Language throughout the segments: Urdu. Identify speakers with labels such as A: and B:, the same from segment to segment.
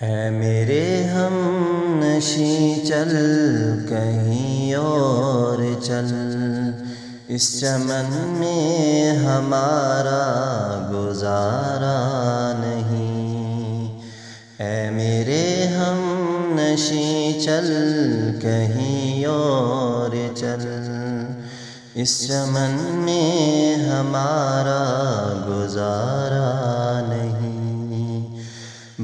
A: اے میرے ہم نشیں چل کہیں اور چل، اس چمن میں ہمارا گزارا نہیں۔ اے میرے ہم نشیں چل کہیں اور چل، اس چمن میں ہمارا گزارا نہیں۔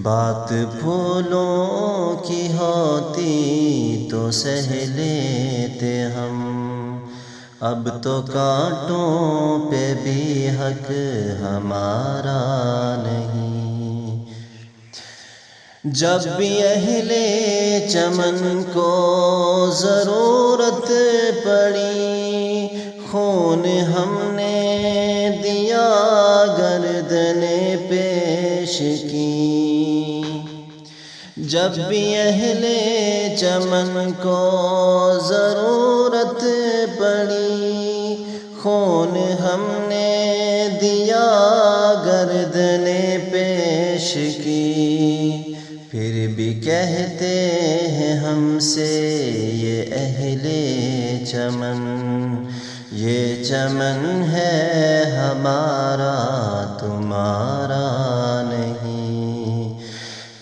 A: بات پھولوں کی ہوتی تو سہ لیتے ہم، اب تو کانٹوں پہ بھی حق ہمارا نہیں۔ جب بھی اہل چمن کو ضرورت پڑی، خون ہم نے دیا گردن پیش کی۔ جب بھی اہل چمن کو ضرورت پڑی، خون ہم نے دیا گردن پیش کی۔ پھر بھی کہتے ہیں ہم سے یہ اہل چمن، یہ چمن ہے ہمارا تمہارا نہیں۔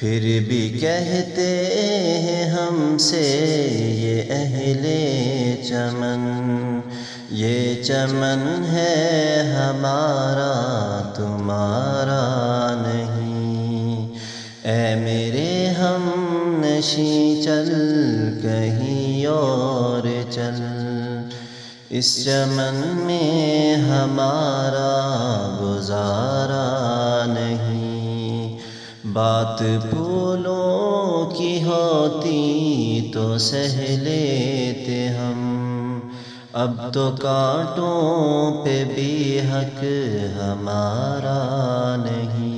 A: پھر بھی کہتے ہیں ہم سے یہ اہل چمن، یہ چمن ہے ہمارا تمہارا نہیں۔ اے میرے ہم نشیں چل کہیں اور چل، اس چمن میں ہمارا گزارا نہیں۔ بات پھولوں کی ہوتی تو سہ لیتے ہم، اب تو کانٹوں پہ بھی حق ہمارا نہیں۔